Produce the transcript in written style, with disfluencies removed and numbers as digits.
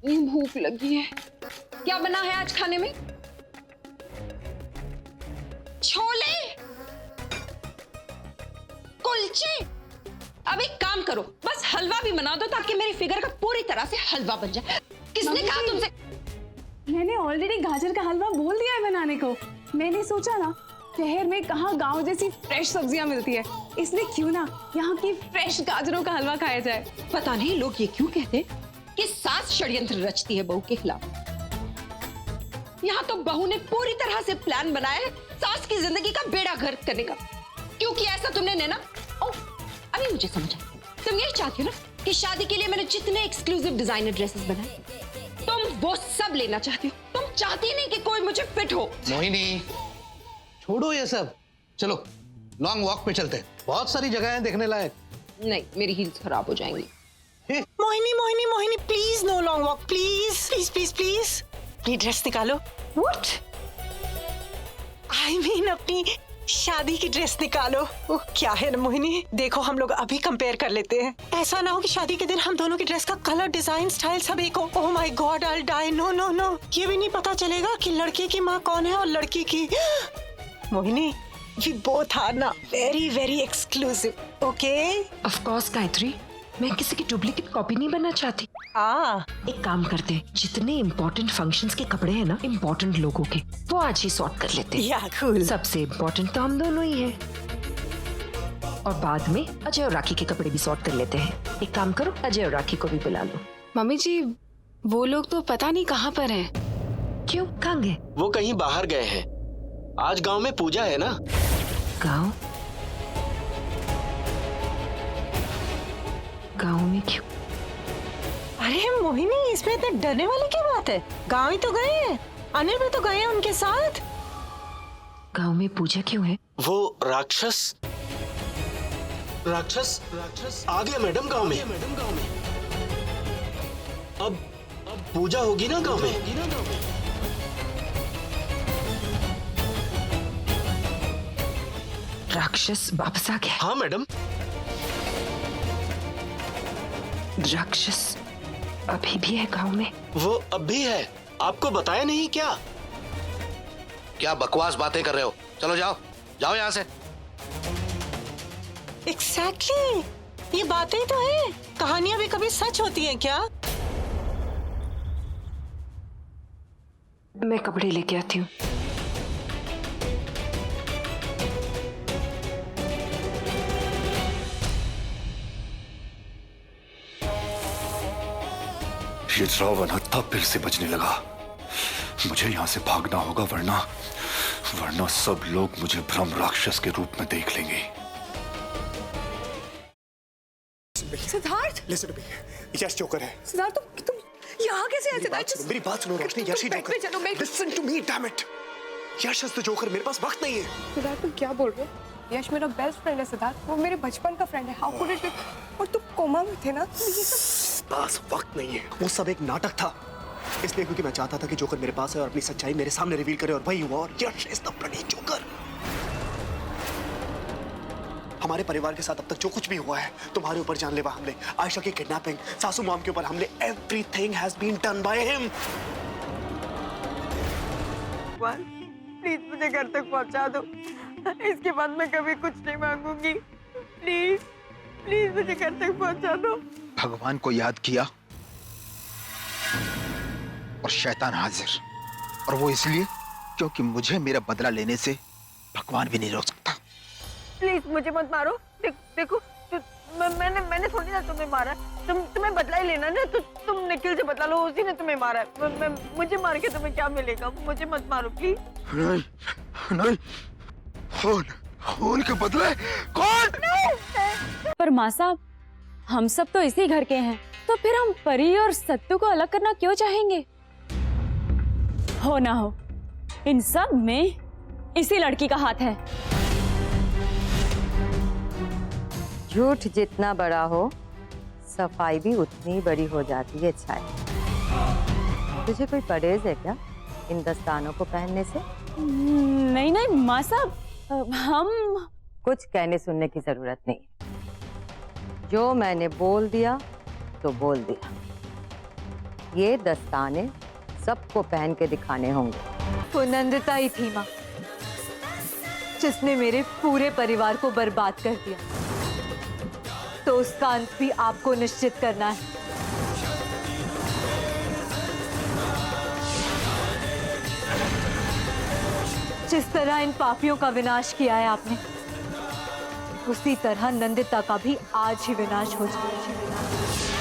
भूख लगी है। क्या बना है आज खाने में? छोले, कुलचे। अब एक काम करो, बस हलवा भी बना दो ताकि मेरी फिगर का पूरी तरह से हलवा बन जाए। किसने कहा तुमसे? मैंने ऑलरेडी गाजर का हलवा बोल दिया है बनाने को। मैंने सोचा ना, शहर में कहाँ गांव जैसी फ्रेश सब्जियां मिलती है, इसलिए क्यों ना यहाँ की फ्रेश गाजरों का हलवा खाया जाए। पता नहीं लोग ये क्यों कहते हैं कि सास षड्यंत्र रचती है बहू के खिलाफ। यहाँ तो बहू ने पूरी तरह से प्लान बनाया है सास की जिंदगी का बेड़ा गर्क करने का। क्यों किया ऐसा तुमने नैना? ओह, अभी मुझे समझ आया। तुम यही चाहती हो ना कि शादी के लिए मैंने जितने एक्सक्लूसिव डिजाइनर ड्रेसेस बनाए तुम वो सब लेना चाहती हो। तुम चाहती नहीं कि कोई मुझे फिट हो। मोहिनी, छोड़ो ये सब, चलो लॉन्ग वॉक पे चलते हैं, बहुत सारी जगह हैं देखने लायक। नहीं, मेरी हील्स खराब हो जाएंगी। Mohini Mohini Mohini, please no long walk, please please please please. अपनी ड्रेस निकालो। व्हाट? आई मीन अपनी शादी की ड्रेस निकालो। ओह, क्या है ना मोहिनी, देखो हम लोग अभी कंपेयर कर लेते हैं। ऐसा ना हो कि शादी के दिन हम दोनों की ड्रेस का कलर, डिजाइन, स्टाइल सब एक हो। Oh my god, I will die. No no no, ये भी नहीं पता चलेगा कि लड़के की माँ कौन है और लड़की की। मोहिनी, we both are ना very very exclusive, okay? Of course Gayatri, मैं किसी की डुप्लीकेट कॉपी नहीं बनना चाहती। एक काम करते हैं, जितने इम्पोर्टेंट फंक्शंस के कपड़े हैं ना इम्पोर्टेंट लोगों के, वो आज ही सॉर्ट कर लेते हैं। Yeah, cool. सबसे इम्पोर्टेंट तो हम दोनों ही हैं। और बाद में अजय और राखी के कपड़े भी सॉर्ट कर लेते हैं। एक काम करो, अजय और राखी को भी बुला लो। मम्मी जी, वो लोग तो पता नहीं कहाँ पर हैं। क्यों, कहाँ गए? वो कहीं बाहर गए हैं। आज गांव में पूजा है ना। गाँव? गाँव में क्यों? अरे मोहिनी, इसमें इतने डरने वाली क्या बात है? गाँव ही तो गए हैं, अनिल भी तो गए हैं उनके साथ। गाँव में पूजा क्यों है? वो राक्षस राक्षस राक्षस आ गया मैडम गांव में। अब पूजा होगी ना गांव में। राक्षस वापस आ गया? हाँ मैडम। राक्षस अभी भी है गांव में? वो अब भी है, आपको बताया नहीं क्या? क्या बकवास बातें कर रहे हो? चलो जाओ जाओ यहाँ से। Exactly. ये बातें ही तो है, कहानियां भी कभी सच होती हैं क्या? मैं कपड़े लेके आती हूँ। ये रावण हत्ता फिर से बजने लगा। मुझे यहाँ से भागना होगा, वरना सब लोग मुझे भ्रम राक्षस के रूप में देख लेंगे। Siddharth, Listen to me. Yash joker है। सिद्धार्थ तुम यहाँ कैसे आए? सिद्धार्थ मेरी बात सुनो रोशनी, यश ही जोकर। चलो मैं। Listen to me, damn it. Yash is the joker, मेरे पास वक्त नहीं है। सिद्धार्थ तुम क्या बोल रहे हो? यश मेरा बेस्ट फ्रेंड है सिद्धार्थ, वो मेरे बचपन का फ्रेंड है। How could it? और तुम कोमा में थे ना, तो ये सब पास वक्त नहीं है, वो सब एक नाटक था। इसलिए क्योंकि मैं चाहता था कि जोकर मेरे पास है और अपनी सच्चाई मेरे सामने रिवील करे, और वही हुआ। और यश इज द ब्लडी जोकर। हमारे परिवार के साथ अब तक जो कुछ भी हुआ है, तुम्हारे ऊपर जानलेवा हमले, आयशा की किडनैपिंग, सासू मॉम के ऊपर हमले, everything has been done by him. Please मुझे घर तक पहुंचा दो, इसके बाद मैं कभी कुछ नहीं मांगूंगी। प्लीज प्लीज मुझे घर तक पहुंचा दो। भगवान को याद किया और शैतान हाजिर, और वो इसलिए क्योंकि मुझे मेरा बदला लेने से भगवान भी नहीं रोक सकता। प्लीज मुझे मत मारो। देखो मैंने थोड़ी ना तुम्हें मारा। तुम्हें बदला ही लेना ना, तो तुम निखिल से बदला लो, उसी ने तुम्हें मारा है। मुझे मार के तुम्हें क्या मिलेगा? मुझे मत मारो प्लीज। नहीं नहीं, खून के बदले कौन? पर माँ साहब, हम सब तो इसी घर के हैं, तो फिर हम परी और सत्तू को अलग करना क्यों चाहेंगे? हो ना हो, इन सब में इसी लड़की का हाथ है। झूठ जितना बड़ा हो, सफाई भी उतनी बड़ी हो जाती है। छाया, तुझे कोई परहेज है क्या इन दस्तानों को पहनने से? नहीं नहीं माँ साहब, हम कुछ कहने सुनने की जरूरत नहीं। जो मैंने बोल दिया तो बोल दिया। ये दस्ताने सबको पहन के दिखाने होंगे। वो नंदिता ही थी माँ, जिसने मेरे पूरे परिवार को बर्बाद कर दिया, तो उसका अंत भी आपको निश्चित करना है। जिस तरह इन पापियों का विनाश किया है आपने, उसी तरह नंदिता का भी आज ही विनाश हो जाए।